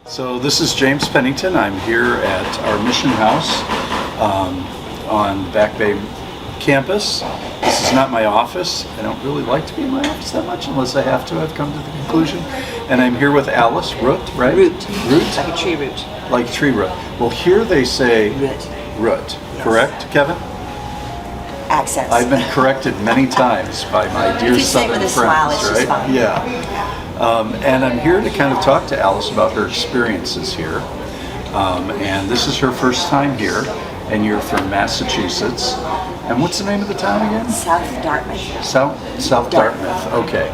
So this is James Pennington. I'm here at our mission house on the Back Bay campus. This is not my office. I don't really like to be in my office that much unless I have to. I've come to the conclusion. And I'm here with Alice Root, right? Root. Root? Like a tree root. Like a tree root. Well, here they say Root. root. Yes. Correct, Kevin? Accents. I've been corrected many times by my dear If you say it Southern with a friends, smile, it's right? just fine. Yeah. And I'm here to kind of talk to Alice about her experiences here. And this is her first time here, and you're from Massachusetts. And what's the name of the town again? South Dartmouth. South Dartmouth. Okay.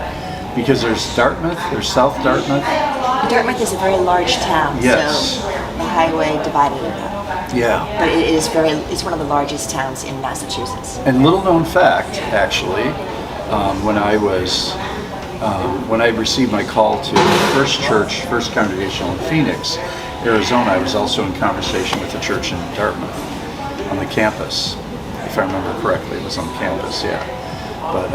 Because there's Dartmouth, there's South Dartmouth. Dartmouth is a very large town, Yes. so the highway divided it up. Yeah. But it's one of the largest towns in Massachusetts. And little known fact, actually, when I received my call to First Congregational in Phoenix, Arizona, I was also in conversation with the church in Dartmouth on the campus. If I remember correctly, it was on campus, yeah. But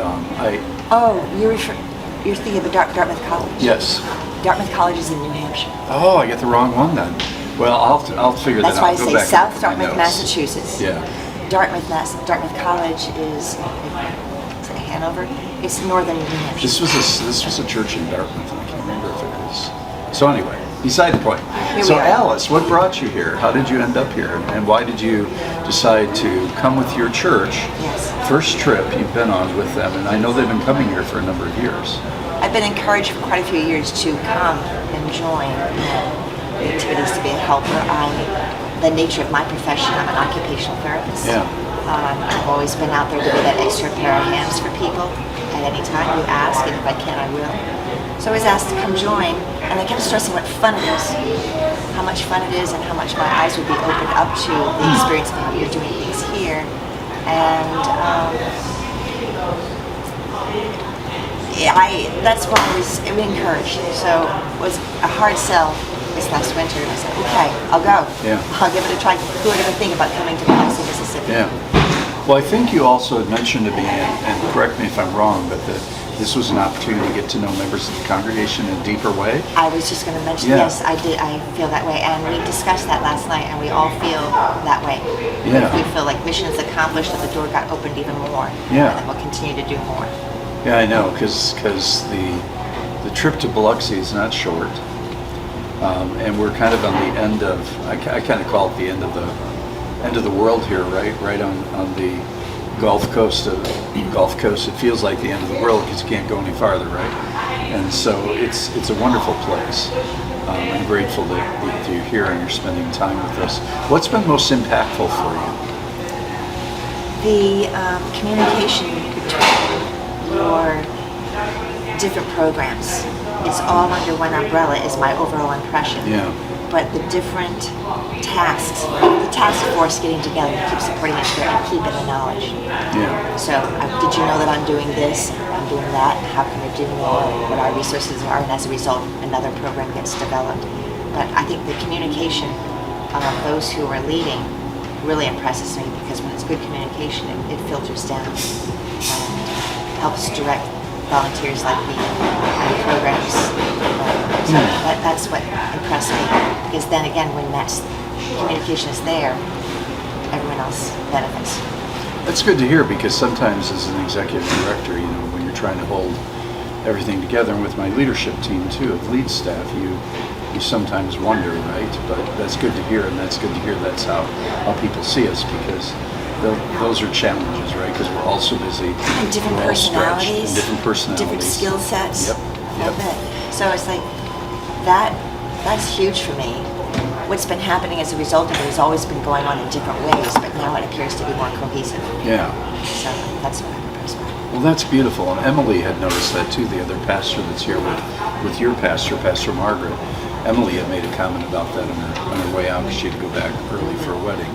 You're thinking of Dartmouth College? yes. Dartmouth College is in New Hampshire. Oh, I get the wrong one then. Well, I'll figure That's that why out. I Go say back and South look at my Dartmouth, notes. Massachusetts. Yeah. Dartmouth College is it Hanover? It's northern New Hampshire. This was a church in Dartmouth, and I can't remember if it was. So anyway, beside the point. Here So we are. Alice, what brought you here? How did you end up here? And why did you decide to come with your church? Yes. First trip you've been on with them, and I know they've been coming here for a number of years. I've been encouraged for quite a few years to come and join the activities to be a helper. The nature of my profession, I'm an occupational therapist. Yeah. I've always been out there to be that extra pair of hands for people at any time you ask, and if I can, I will. So I was asked to come join, and I kept stressing what fun it is, how much fun it is, and how much my eyes would be opened up to the experience of how you're doing things here. And that's why I was encouraged. So it was a hard sell this last winter, and I said, okay, I'll go. Yeah. I'll give it a try. Who would ever think about coming to Biloxi, Mississippi? Yeah. Well, I think you also had mentioned to me, and correct me if I'm wrong, but that this was an opportunity to get to know members of the congregation in a deeper way. I was just going to mention, Yeah. yes, I did. I feel that way, and we discussed that last night, and we all feel that way. Yeah. We feel like mission is accomplished, that the door got opened even more, Yeah. and we'll continue to do more. Yeah, I know, because the trip to Biloxi is not short, and we're kind of on the end of, I kind of call it the end of the world here, right on the Gulf Coast. It feels like the end of the world because you can't go any farther, right? And so it's a wonderful place. I'm grateful that you're here and you're spending time with us. What's been most impactful for you? The communication between your different programs. It's all under one umbrella is my overall impression. Yeah. But the different tasks, the task force getting together to keep supporting each other and keeping the knowledge. Yeah. So did you know that I'm doing this, I'm doing that, how can we do more, what our resources are, and as a result another program gets developed. But I think the communication of those who are leading really impresses me, because when it's good communication, it filters down and helps direct volunteers like me in programs. So that's what impressed me, because then again, when that communication is there, everyone else benefits. That's good to hear, because sometimes as an executive director, when you're trying to hold everything together, and with my leadership team too, of lead staff, you sometimes wonder, right? But that's good to hear, and that's good to hear that's how people see us, because those are challenges, right? Because we're all so busy. And different we're all stretched, personalities. and different personalities. Different skill sets. Yep. All that. So it's like, that's huge for me. What's been happening as a result of it has always been going on in different ways, but now it appears to be more cohesive. Yeah. So that's what I'm impressed by. Well, that's beautiful. And Emily had noticed that too, the other pastor that's here with your pastor, Pastor Margaret. Emily had made a comment about that on her way out, because she had to go back early for a wedding.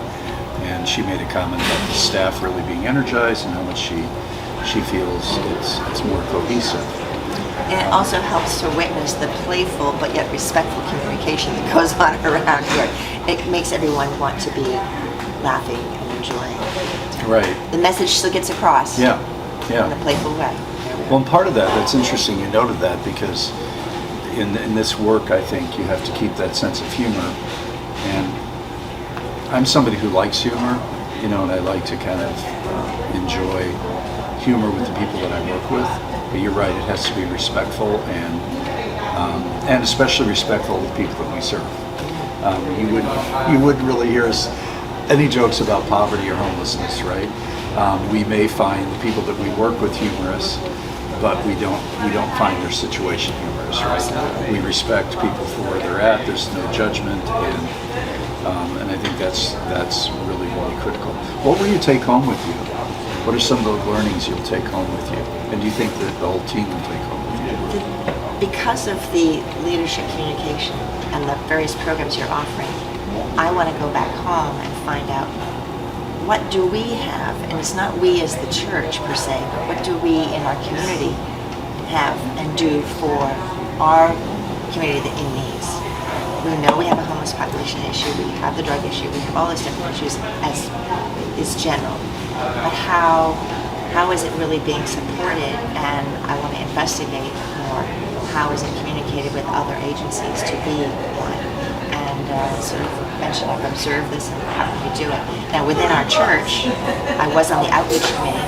And she made a comment about the staff really being energized and how much she feels it's more cohesive. And it also helps to witness the playful but yet respectful communication that goes on around here. It makes everyone want to be laughing and enjoying. Right. The message still gets across. Yeah. In a playful way. Well, and part of that's interesting you noted that, because in this work, I think you have to keep that sense of humor. And I'm somebody who likes humor, and I like to kind of enjoy humor with the people that I work with. But you're right; it has to be respectful and especially respectful of the people that we serve. You wouldn't really hear any jokes about poverty or homelessness, right? We may find the people that we work with humorous, but we don't find their situation humorous, right? We respect people for where they're at. There's no judgment, and I think that's really, really critical. What will you take home with you? What are some of the learnings you'll take home with you? And do you think that the whole team will take home with you? Because of the leadership communication and the various programs you're offering, I want to go back home and find out what do we have, and it's not we as the church per se, but what do we in our community have and do for our community that in needs. We know we have a homeless population issue, we have the drug issue, we have all these different issues as is general, but how is it really being supported? And I want to investigate more. How is it communicated with other agencies to be one? And sort of mention, I've observed this and how can we do it? Now within our church, I was on the outreach committee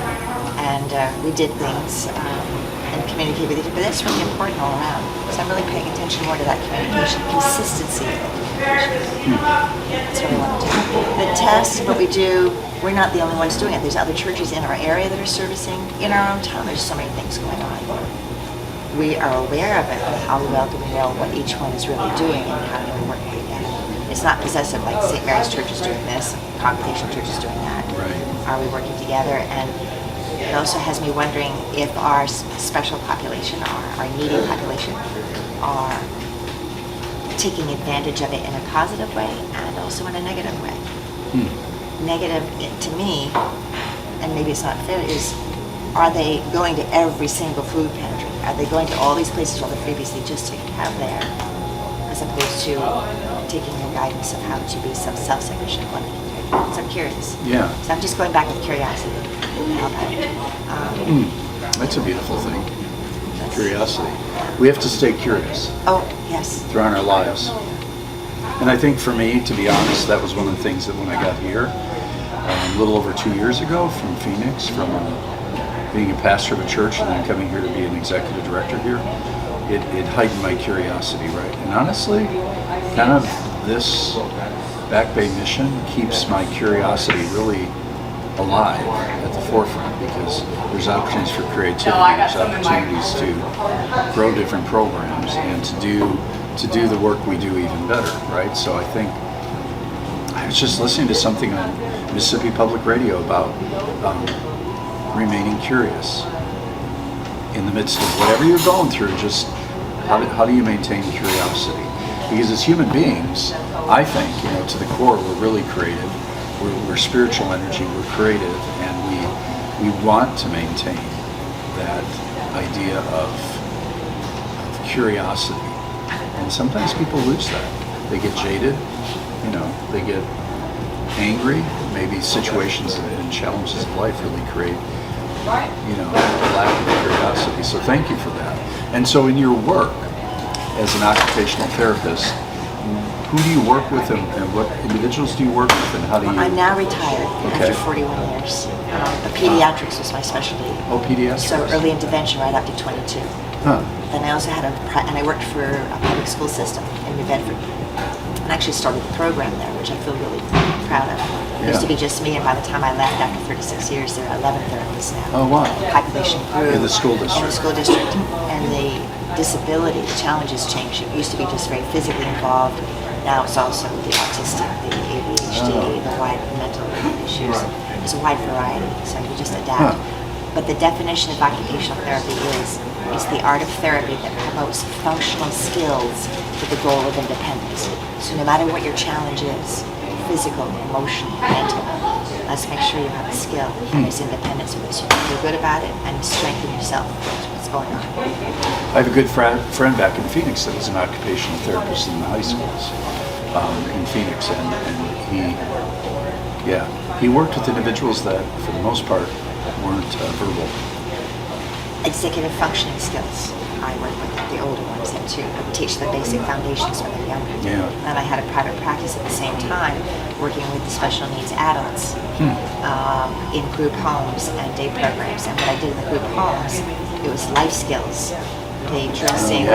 and we did things and communicated with each other, but that's really important all around. So I'm really paying attention more to that communication, consistency of the communication. That's what I want to do. The tests, what we do, we're not the only ones doing it. There's other churches in our area that are servicing. In our own town, there's so many things going on. We are aware of it, but how well do we know what each one is really doing and how do we work together? It's not possessive like St. Mary's Church is doing this, Congregational Church is doing that. Right. Are we working together? And it also has me wondering if our special population, our needy population, are taking advantage of it in a positive way and also in a negative way. Negative, to me, and maybe it's not fair, is are they going to every single food pantry? Are they going to all these places, all the freebies they just have there, as opposed to taking the guidance of how to be self-sufficient? So I'm curious. Yeah. So I'm just going back with curiosity. How about it? That's a beautiful thing. Curiosity. We have to stay curious Oh, yes. throughout our lives. And I think for me, to be honest, that was one of the things that when I got here, a little over 2 years ago from Phoenix, from being a pastor of a church and then coming here to be an executive director here, it heightened my curiosity, right? And honestly, kind of this Back Bay mission keeps my curiosity really alive at the forefront because there's opportunities for creativity, there's opportunities to grow different programs and to do the work we do even better, right? So I think I was just listening to something on Mississippi Public Radio about remaining curious in the midst of whatever you're going through. Just how do you maintain curiosity? Because as human beings, I think, to the core, we're really creative. We're spiritual energy. We're creative, and we want to maintain that idea of curiosity. And sometimes people lose that. They get jaded. They get angry. Maybe situations and challenges of life really create a lack of curiosity. So thank you for that. And so in your work as an occupational therapist, who do you work with and what individuals do you work with and how do you... I'm now retired Okay. after 41 years. But pediatrics was my specialty. Oh, pediatrics. So early intervention right up to 22. Huh. Then I also had and I worked for a public school system in New Bedford. And actually started the program there, which I feel really proud of. It used to be just me, and by the time I left after 36 years, there are 11 therapists now. Oh, wow. The population grew. In the school district. In the school district. And the disability, the challenges changed. It used to be just very physically involved. Now it's also the autistic, the ADHD, the wide mental issues. There's a wide variety, so you just adapt. But the definition of occupational therapy is the art of therapy that promotes functional skills with the goal of independence. So no matter what your challenge is, physical, emotional, mental, let's make sure you have a skill and there's independence with it. So you can feel good about it and strengthen yourself. That's what's going on. I have a good friend back in Phoenix that was an occupational therapist in the high schools in Phoenix, and he worked with individuals that, for the most part, weren't verbal. Executive functioning skills. I work with the older ones and to teach the basic foundations when they're younger. Yeah. And I had a private practice at the same time, working with the special needs adults in group homes and day programs. And what I did in the group homes, it was life skills, okay, dressing,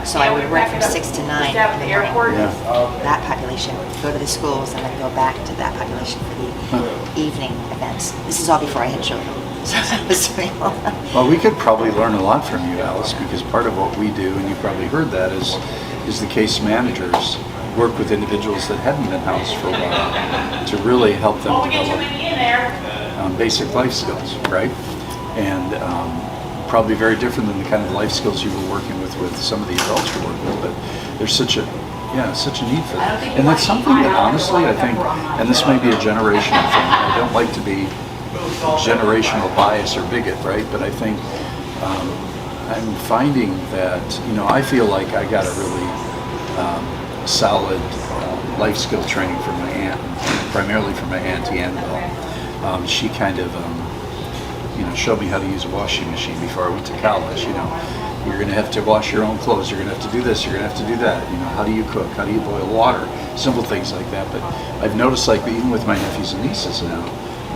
so I would work from 6 to 9 in the morning with that population, go to the schools, and then go back to that population for the evening events. This is all before I had children. So I was doing all that. Well, we could probably learn a lot from you, Alice, because part of what we do, and you probably heard that, is the case managers work with individuals that hadn't been housed for a while to really help them develop basic life skills, right? And probably very different than the kind of life skills you were working with some of the adults you work with, but there's such a need for that. And that's something that honestly I think, and this may be a generational thing, I don't like to be generational bias or bigot, right? But I think I'm finding that, I feel like I got a really solid life skill training from my aunt, primarily from my Auntie Annabelle. She kind of showed me how to use a washing machine before I went to college. You're going to have to wash your own clothes. You're going to have to do this. You're going to have to do that. How do you cook? How do you boil water? Simple things like that. But I've noticed, like even with my nephews and nieces now,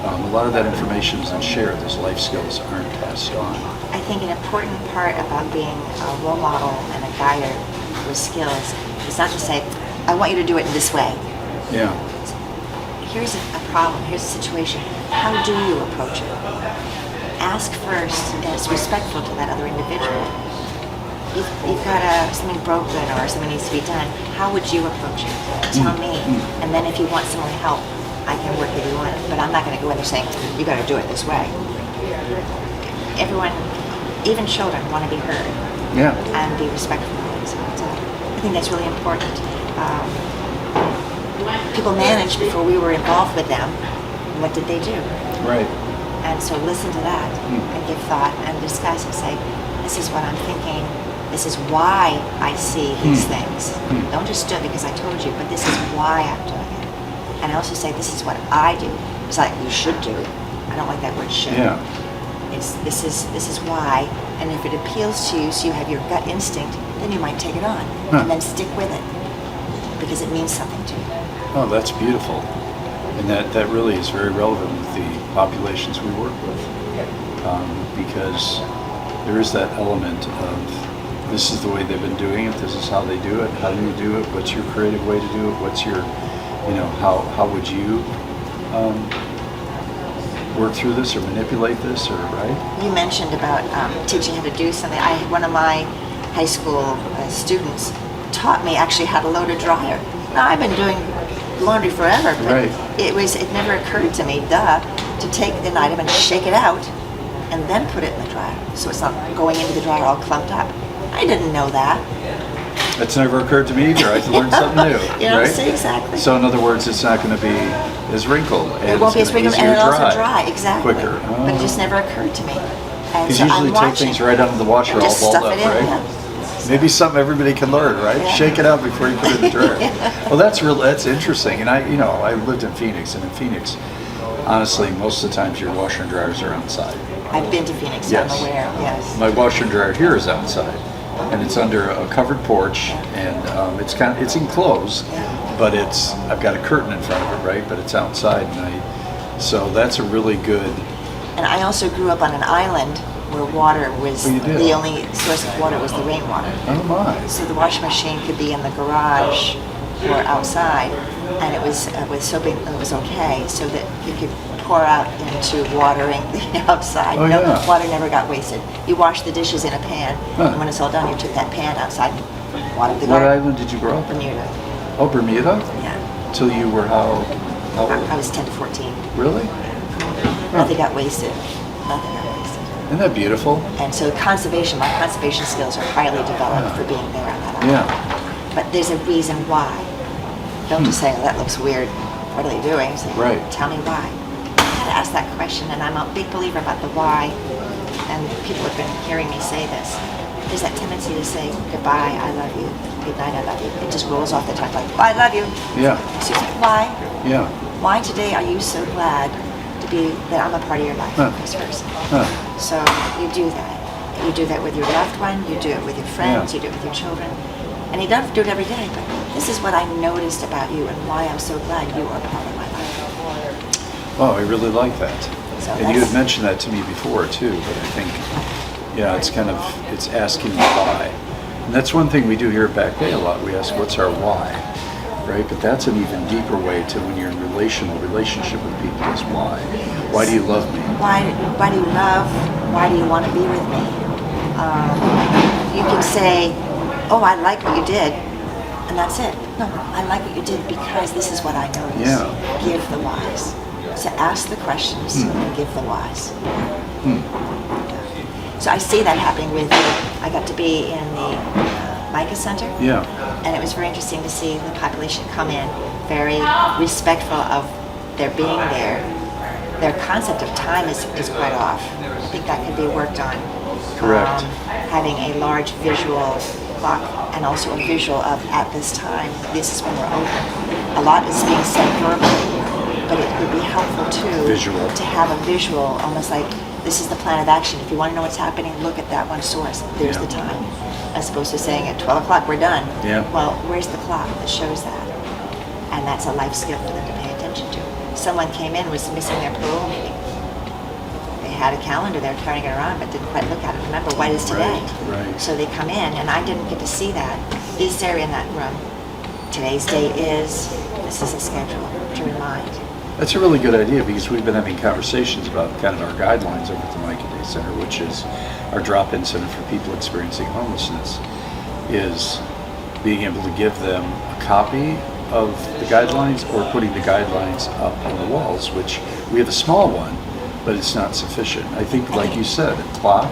a lot of that information isn't shared. Those life skills aren't passed on. I think an important part about being a role model and a guide with skills is not to say, I want you to do it in this way. Yeah. Here's a problem. Here's a situation. How do you approach it? Ask first, and it's respectful to that other individual. You've got something broken or something needs to be done. How would you approach it? Tell me. And then if you want someone help, I can work with you on it. But I'm not going to go in there saying, you got to do it this way. Everyone, even children, want to be heard. Yeah. And be respectful. So I think that's really important. People managed before we were involved with them. What did they do? Right. And so listen to that and give thought and discuss and say, this is what I'm thinking. This is why I see these things. Don't just do it because I told you, but this is why I'm doing it. And I also say, this is what I do. It's like, you should do it. I don't like that word should. Yeah. This is why. And if it appeals to you, so you have your gut instinct, then you might take it on and then stick with it because it means something to you. Oh, that's beautiful. And that really is very relevant with the populations we work with, because there is that element of this is the way they've been doing it, this is how they do it, how do you do it, what's your creative way to do it, what's your, how would you work through this or manipulate this, or right? You mentioned about teaching how to do something. One of my high school students taught me actually how to load a dryer. Now, I've been doing laundry forever, but it never occurred to me, to take an item and shake it out and then put it in the dryer, so it's not going into the dryer all clumped up. I didn't know that. That's never occurred to me either. I learned something new. Right? See, exactly. So in other words, it's not going to be as wrinkled. It won't be as wrinkled, and it'll also dry, exactly. Quicker. Oh. But it just never occurred to me. Because usually take things right out of the washer all just balled stuff up, it in, right? Yeah. Maybe something everybody can learn, right? Yeah. Shake it out before you put it in the dryer. Well, that's interesting. And I lived in Phoenix, and in Phoenix, honestly, most of the times your washer and dryers are outside. I've been to Phoenix, so I'm aware. Yes. My washer and dryer here is outside, and it's under a covered porch, and it's enclosed, but I've got a curtain in front of it, right? But it's outside, so that's a really good. And I also grew up on an island where water was the only source of water was the rainwater. Oh my! So the washing machine could be in the garage or outside, and it was soaping. It was okay, so that you could pour out into watering the outside. Oh, yeah. Water never got wasted. You wash the dishes in a pan, and when it's all done, you took that pan outside and watered the garden. What island did you grow up in? Bermuda. Oh, Bermuda? Yeah. Till you were how old? I was 10 to 14. Really? Nothing got wasted. Nothing got wasted. Isn't that beautiful? And so my conservation skills are highly developed for being there on that island. Yeah. But there's a reason why. Don't just say, oh, that looks weird. What are they doing? Say, right. Tell me why. I had to ask that question, and I'm a big believer about the why. And people have been hearing me say this. There's that tendency to say, goodbye, I love you. Good night, I love you. It just rolls off the tongue like, I love you. Yeah. So why? Yeah. Why today are you so glad that I'm a part of your life, vice versa? So you do that. You do that with your loved one, you do it with your friends, Yeah. you do it with your children. And you don't have to do it every day, but this is what I noticed about you and why I'm so glad you are part of my life. Oh, I really like that. So And you had mentioned that to me before too, but I think, yeah, it's asking the why. And that's one thing we do here at Back Bay a lot. We ask, what's our why, right? But that's an even deeper way to when you're in relationship with people is why. Why do you love me? Why do you love? Why do you want to be with me? You can say, oh, I like what you did, and that's it. No, I like what you did because this is what I noticed. Yeah. Give the whys. So ask the questions and give the whys. So I see that happening with you. I got to be in the Micah Center. Yeah. And it was very interesting to see the population come in, very respectful of their being there. Their concept of time is quite off. I think that could be worked on. Correct. Having a large visual clock and also a visual of at this time, this is when we're open. A lot is being said verbally, but it would be helpful too Visual. to have a visual, almost like this is the plan of action. If you want to know what's happening, look at that one source. There's the time. As opposed to saying at 12 o'clock we're done. Yeah. Well, where's the clock that shows that? And that's a life skill for them to pay attention to. Someone came in, was missing their parole meeting. They had a calendar, they were carrying it around, but didn't quite look at it. Remember, what is today? Right. So they come in, and I didn't get to see that. Is there in that room? Today's date is, this is a schedule to remind. That's a really good idea because we've been having conversations about kind of our guidelines over at the Micah Day Center, which is our drop-in center for people experiencing homelessness, is being able to give them a copy of the guidelines or putting the guidelines up on the walls, which we have a small one, but it's not sufficient. I think, like you said, a clock,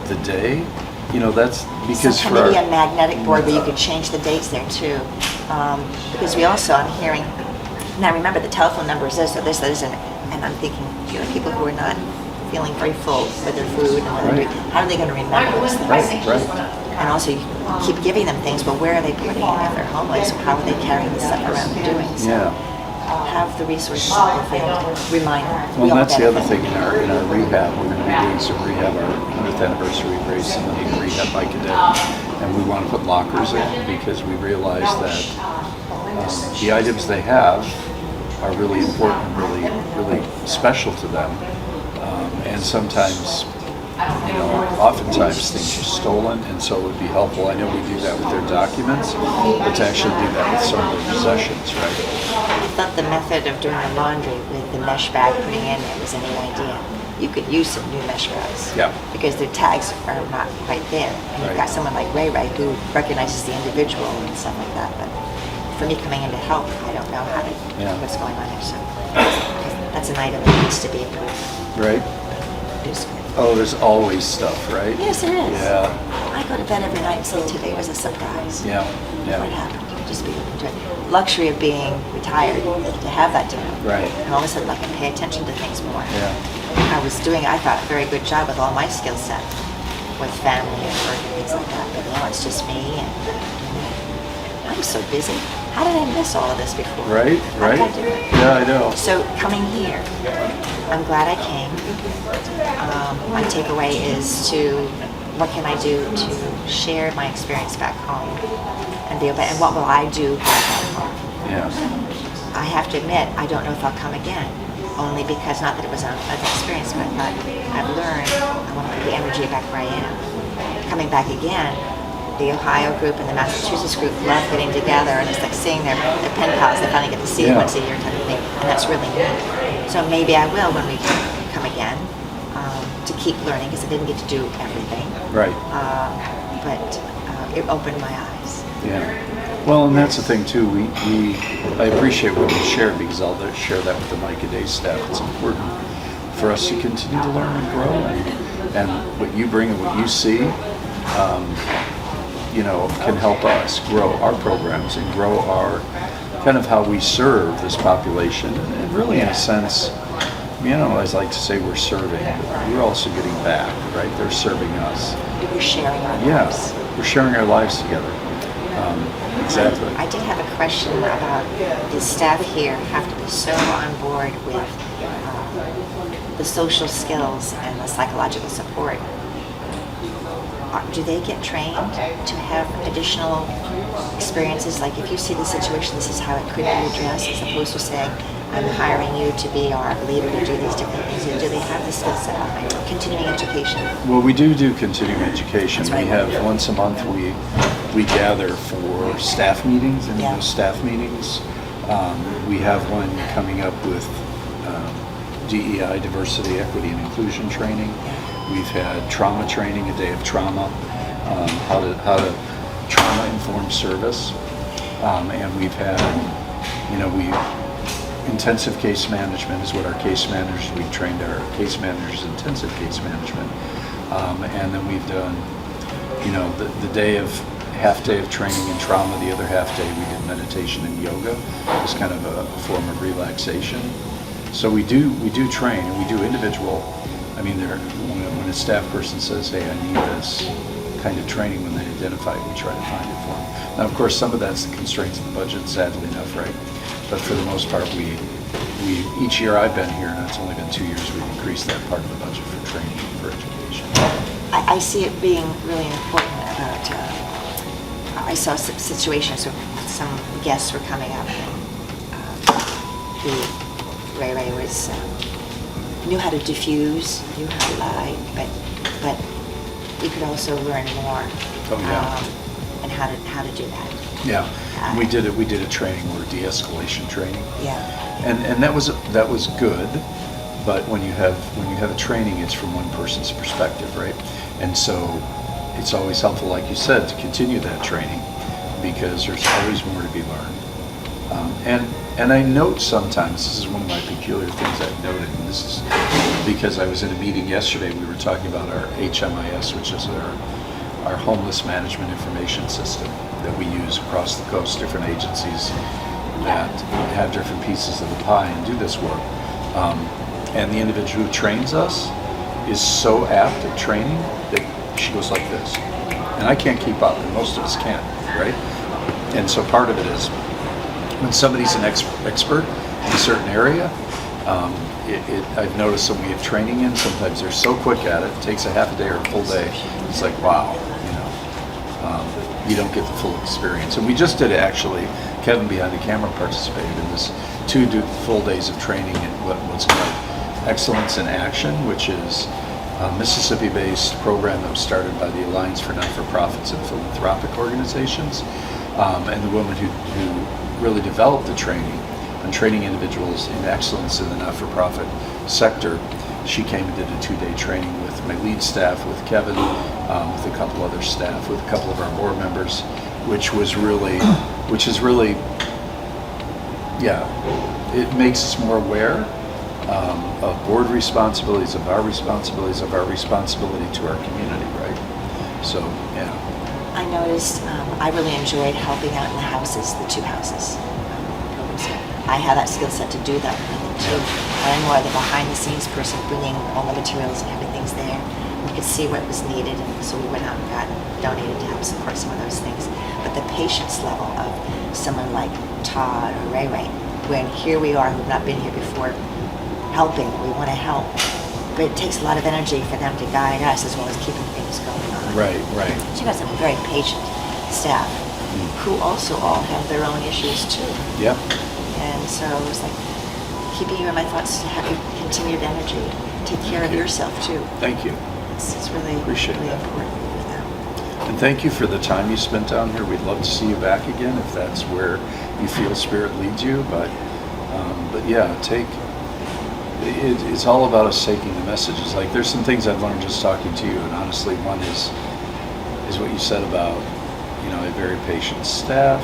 the day, that's because So for maybe our, a magnetic board where you could change the dates there too. Because we also, I'm hearing, now remember the telephone number is this or this, and I'm thinking, people who are not feeling very full with their food and what they're doing, how are they going to remember those things? right. And also you keep giving them things, but where are they putting it if they're homeless? How are they carrying this stuff around and doing? So Yeah. have the resources available. Remind them. Well, We all that's the other benefit. thing in our rehab. We're going to be doing some rehab, our 100th anniversary of Grace and the Rehab by Cadet, and we want to put lockers in because we realize that the items they have are really important, really special to them, and sometimes, oftentimes things are stolen, and so it would be helpful. I know we do that with their documents, but to actually do that with some of their possessions, right? I thought the method of doing the laundry with the mesh bag putting in there was a neat idea. You could use some new mesh bags. Yeah. Because their tags are not quite there. And you've Right. got someone like Ray who recognizes the individual and stuff like that. But for me coming in to help, I don't know what's going on there. So that's an item that needs to be improved. Right? It's good. Oh, there's always stuff, right? Yes, there is. Yeah. I go to bed every night and say today was a surprise. Yeah. What happened? Just be able to enjoy it. Luxury of being retired, to have that time. Right. And all of a sudden I can pay attention to things more. Yeah. I was doing, I thought, a very good job with all my skill set, with family and work and things like that. But now it's just me and I'm so busy. How did I miss all of this before? Right. How did I do it? Yeah, I know. So coming here, I'm glad I came. My takeaway is what can I do to share my experience back home and be open, and what will I do back home? Yeah. I have to admit, I don't know if I'll come again, only because, not that it was an experience, but I've learned I want to put the energy back where I am. Coming back again, the Ohio group and the Massachusetts group love getting together, and it's like seeing their pen pals. They finally get to see Yeah. once a year type of thing, and that's really neat. So maybe I will when we come again, to keep learning, because I didn't get to do everything. Right. But it opened my eyes. Yeah. Well, and that's the thing too. I appreciate what you shared because I'll share that with the Micah Day staff. It's important for us to continue to learn and grow, and what you bring and what you see, can help us grow our programs and grow our kind of how we serve this population. And really, in a sense, as I like to say, we're serving, but we're also getting back, right? They're serving us. We're sharing our Yeah, lives. we're sharing our lives together. Exactly. I did have a question about the staff here have to be so on board with the social skills and the psychological support do they get trained to have additional experiences? Like if you see the situation, this is how it could be addressed, as opposed to saying, I'm hiring you to be our leader to do these different things. Do they have the skill set behind it? Continuing education? Well, we do continuing education. That's right. We have once a month we gather for staff meetings, and Yeah. those staff meetings, we have one coming up with DEI, diversity, equity, and inclusion training. We've had trauma training, a day of trauma, how to trauma-informed service, and we've had, intensive case management is what our case managers, we've trained our case managers intensive case management, and then we've done, the half day of training in trauma, the other half day we did meditation and yoga. It's kind of a form of relaxation. So we do train, and we do individual. I mean, when a staff person says, hey, I need this kind of training, when they identify it, we try to find it for them. Now, of course, some of that's the constraints of the budget, sadly enough, right? But for the most part, we each year I've been here, and it's only been 2 years, we've increased that part of the budget for training for education. I see it being really important about, I saw situations where some guests were coming up, and Ray was, knew how to diffuse, knew how to lie, but we could also learn more. Oh, yeah. And how to do that. Yeah, we did a training, or de-escalation training. Yeah. And that was good, but when you have a training, it's from one person's perspective, right? And so it's always helpful, like you said, to continue that training, because there's always more to be learned. And I note sometimes, this is one of my peculiar things I've noted, and this is because I was in a meeting yesterday, we were talking about our HMIS, which is our homeless management information system that we use across the coast, different agencies that have different pieces of the pie and do this work. And the individual who trains us is so apt at training that she goes like this. And I can't keep up, and most of us can't, right? And so part of it is, when somebody's an expert in a certain area, I've noticed when we have training in, sometimes they're so quick at it takes a half a day or a full day. It's like, wow, you don't get the full experience. And we just did it, actually. Kevin behind the camera participated in this 2 full days of training in what's called Excellence in Action, which is a Mississippi-based program that was started by the Alliance for Not-for-Profits and Philanthropic Organizations. And the woman who really developed the training on training individuals in excellence in the not-for-profit sector, she came and did a 2-day training with my lead staff, with Kevin, with a couple other staff, with a couple of our board members, which is really, it makes us more aware of board responsibilities, of our responsibility to our community, right? So, yeah. I noticed, I really enjoyed helping out in the houses, the 2 houses. I have that skill set to do that, I think, too. I'm more the behind-the-scenes person, bringing all the materials and everything's there. We could see what was needed, and so we went out and got donated to help support some of those things. But the patience level of someone like Todd or Ray, when here we are, who've not been here before, helping, we want to help. But it takes a lot of energy for them to guide us as well as keeping things going on. Right. So you've got some very patient staff who also all have their own issues too. Yep. And so it was like keeping you in my thoughts to have your continued energy. Take care of yourself too. Thank you. It's really, Appreciate really that. important for them. And thank you for the time you spent down here. We'd love to see you back again if that's where you feel Spirit leads you. But yeah, it's all about us taking the messages. Like, there's some things I've learned just talking to you, and honestly, one is what you said about, a very patient staff,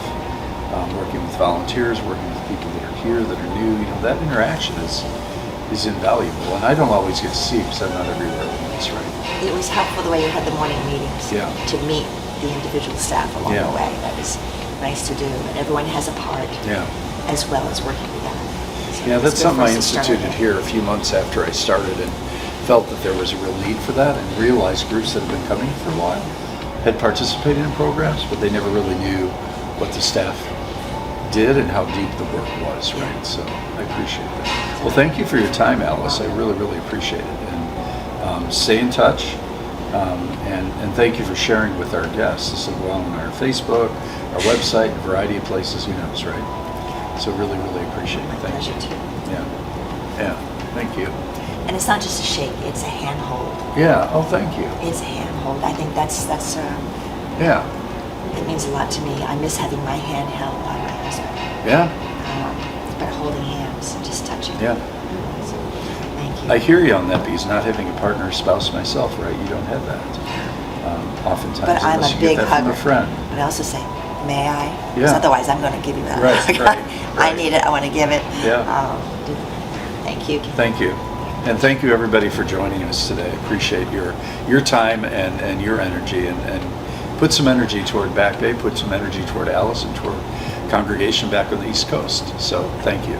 working with volunteers, working with people that are here, that are new. That interaction is invaluable, and I don't always get to see it because I'm not everywhere at once, right? It was helpful the way you had the morning meetings to meet the individual staff along the way. That was nice to do, and everyone has a part as well as working together. So yeah, that's something I good for us to start instituted with. here a few months after I started, and felt that there was a real need for that, and realized groups that have been coming for a while had participated in programs, but they never really knew what the staff did and how deep the work was, right? So I appreciate that. Well, thank you for your time, Alice. I really, really appreciate it. And stay in touch. And thank you for sharing with our guests. This will go on our Facebook, our website, a variety of places, who knows, right? So really, really appreciate it. My Thank you. pleasure too. Yeah, thank you. And it's not just a shake, it's a handhold. Yeah, oh, thank you. It's a handhold. I think that's Yeah, it means a lot to me. I miss having my hand held by my husband. yeah, But holding hands, just touching. yeah. So, thank you. I hear you on that, because not having a partner or spouse myself, right, you don't have that. Oftentimes, But I'm unless a you get big that from hugger. a friend. But I also say, may I? Yeah. Because otherwise I'm going to give you that. Right, right, I right. need it. I want to give it. Yeah. Thank you. Thank you. And thank you, everybody, for joining us today. Appreciate your time and your energy, and put some energy toward Back Bay, put some energy toward Alice and toward Congregation back on the East Coast. So thank you.